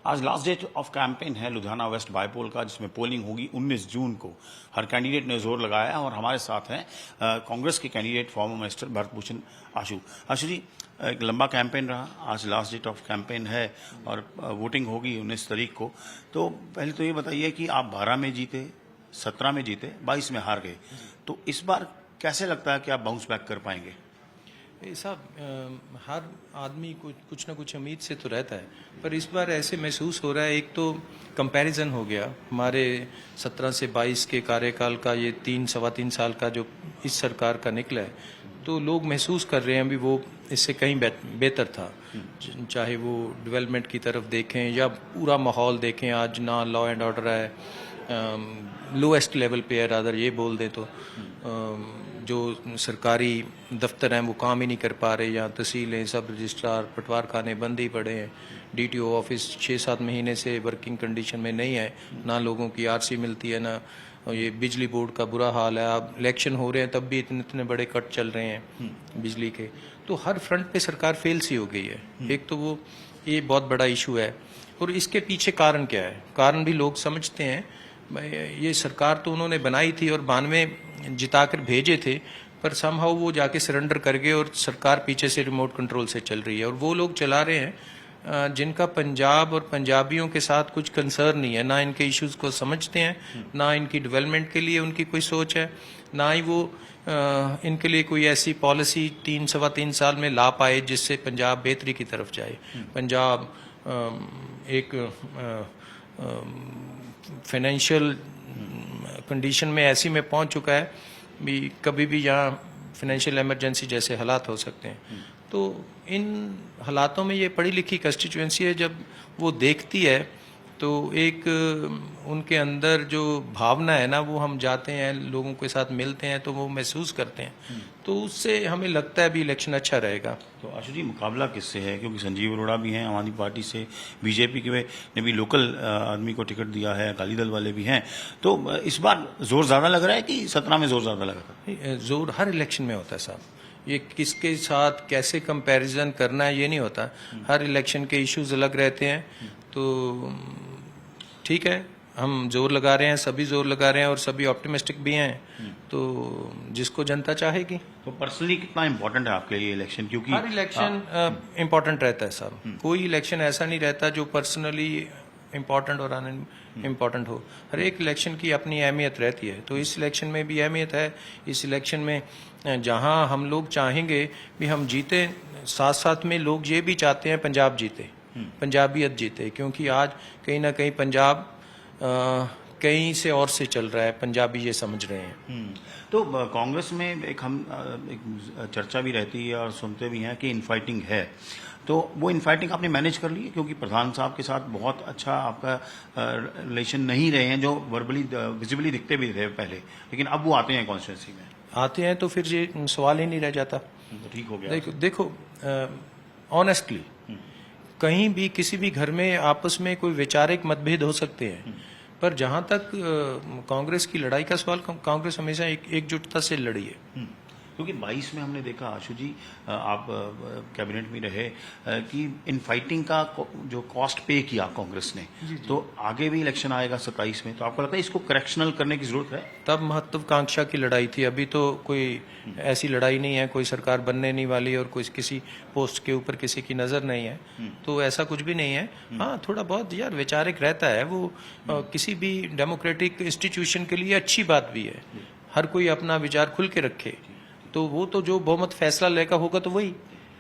आज last date of campaign है Ludhiana waste bypoll का, जिसमें पोलिंग होगी 19 जून को। हर कैंडिडेट ने जोर लगाया और हमारे साथ हैं कांग्रेस के candidate former minister Bharat Bhushan Ashu. Ashu ji, एक लंबा कैंपेन रहा, आज लास्ट डेट ऑफ कैंपेन है और वोटिंग होगी 19 तारीख को। तो पहले तो ये बताइए कि आप 12 में जीते, 17 में जीते, 22 में हार गए, तो इस बार कैसे लगता है कि आप बाउंस बैक कर पाएंगे? साहब, हर आदमी को कुछ ना कुछ उम्मीद से तो रहता है, पर इस बार ऐसे महसूस हो रहा है, एक तो कंपैरिजन हो गया हमारे 17 से 22 के कार्यकाल का, ये 3-3.25 साल का जो इस सरकार का निकला है, तो लोग महसूस कर रहे हैं अभी वो इससे कहीं बेहतर था। चाहे वो डेवलपमेंट की तरफ देखें या पूरा माहौल देखें, आज ना लॉ एंड ऑर्डर है, लोएस्ट लेवल पे है, रादर ये बोल दें तो जो सरकारी दफ्तर हैं वो काम ही नहीं कर पा रहे, या तहसीलें, सब रजिस्ट्रार, पटवार खाने बंद ही पड़े हैं, डीटीओ ऑफिस 6-7 महीने से वर्किंग कंडीशन में नहीं है, ना लोगों की आरसी मिलती है, ना ये बिजली बोर्ड का बुरा हाल है। अब इलेक्शन हो रहे हैं तब भी इतने बड़े कट चल रहे हैं बिजली के, तो हर फ्रंट पे सरकार फेल सी हो गई है। एक तो वो ये बहुत बड़ा इशू है, और इसके पीछे कारण क्या है, कारण भी लोग समझते हैं। ये सरकार तो उन्होंने बनाई थी और 92 जिताकर भेजे थे, पर समहाउ वो जाके सरेंडर कर गए और सरकार पीछे से रिमोट कंट्रोल से चल रही है, और वो लोग चला रहे हैं जिनका पंजाब और पंजाबियों के साथ कुछ कंसर्न नहीं है, ना इनके इश्यूज को समझते हैं, ना इनकी डेवलपमेंट के लिए उनकी कोई सोच है, ना ही वो इनके लिए कोई ऐसी पॉलिसी 3-3.25 साल में ला पाए जिससे पंजाब बेहतरी की तरफ जाए। पंजाब एक फाइनेंशियल कंडीशन में ऐसी में पहुंच चुका है भी कभी भी यहाँ फाइनेंशियल इमरजेंसी जैसे हालात हो सकते हैं। तो इन हालातों में ये पढ़ी लिखी कंस्टिट्यूएंसी है, जब वो देखती है तो एक उनके अंदर जो भावना है ना, वो हम जाते हैं लोगों के साथ मिलते हैं तो वो महसूस करते हैं, तो उससे हमें लगता है भी इलेक्शन अच्छा रहेगा। तो आशु जी, मुकाबला किससे है? क्योंकि संजीव अरोड़ा भी हैं आम आदमी पार्टी से, बीजेपी के ने भी लोकल आदमी को टिकट दिया है, अकाली दल वाले भी हैं, तो इस बार जोर ज्यादा लग रहा है कि 17 में जोर ज्यादा लगा था? जोर हर इलेक्शन में होता है साहब, ये किसके साथ कैसे कंपैरिजन करना है ये नहीं होता, हर इलेक्शन के इश्यूज अलग रहते हैं। तो ठीक है, हम जोर लगा रहे हैं, सभी जोर लगा रहे हैं और सभी ऑप्टिमिस्टिक भी हैं, तो जिसको जनता चाहेगी। तो पर्सनली कितना इम्पोर्टेंट है आपके लिए इलेक्शन? क्योंकि हर इलेक्शन इम्पोर्टेंट रहता है साहब, कोई इलेक्शन ऐसा नहीं रहता जो पर्सनली इम्पोर्टेंट और अन इम्पोर्टेंट हो, हर एक इलेक्शन की अपनी अहमियत रहती है। तो इस इलेक्शन में भी अहमियत है। इस इलेक्शन में जहां हम लोग चाहेंगे भी हम जीते, साथ साथ में लोग ये भी चाहते हैं पंजाब जीते, पंजाबियत जीते, क्योंकि आज कहीं ना कहीं पंजाब कहीं से और से चल रहा है, पंजाबी ये समझ रहे हैं। तो कांग्रेस में एक चर्चा भी रहती है और सुनते भी हैं कि इनफाइटिंग है, तो वो इनफाइटिंग आपने मैनेज कर ली है? क्योंकि प्रधान साहब के साथ बहुत अच्छा आपका रिलेशन नहीं रहे हैं, जो वर्बली विजिबली दिखते भी थे पहले, लेकिन अब वो आते हैं कॉन्स्टिट्यूंसी में, आते हैं तो फिर ये सवाल ही नहीं रह जाता। तो ठीक हो गया। देखो ऑनेस्टली कहीं भी किसी भी घर में आपस में कोई वैचारिक मतभेद हो सकते हैं, पर जहां तक कांग्रेस की लड़ाई का सवाल, कांग्रेस हमेशा एकजुटता से लड़ी है। क्योंकि 22 में हमने देखा आशु जी, आप कैबिनेट में रहे, कि इन फाइटिंग का जो कॉस्ट पे किया कांग्रेस ने, तो आगे भी इलेक्शन आएगा 27 में, तो आपको लगता है इसको करेक्शनल करने की जरूरत है? तब महत्वाकांक्षा की लड़ाई थी, अभी तो कोई ऐसी लड़ाई नहीं है, कोई सरकार बनने नहीं वाली और कोई किसी पोस्ट के ऊपर किसी की नजर नहीं है, तो ऐसा कुछ भी नहीं है। हाँ, थोड़ा बहुत यार वैचारिक रहता है, वो किसी भी डेमोक्रेटिक इंस्टीट्यूशन के लिए अच्छी बात भी है, हर कोई अपना विचार खुल के रखे, तो वो तो जो बहुमत फैसला लेकर होगा तो वही।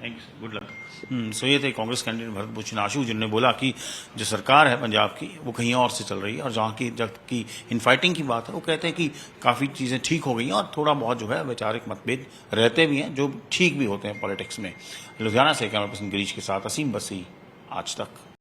Thank you, good luck. So ये थे कांग्रेस कैंडिडेट भरत भूषण आशु, जिन्होंने बोला कि जो सरकार है पंजाब की वो कहीं और से चल रही है, और जहाँ की जब की इनफाइटिंग की बात है वो कहते हैं कि काफ़ी चीज़ें ठीक हो गई हैं और थोड़ा बहुत जो है वैचारिक मतभेद रहते भी हैं, जो ठीक भी होते हैं पॉलिटिक्स में। लुधियाना से कैमरा पर्सन गिरीश के साथ असीम बसी, आज तक।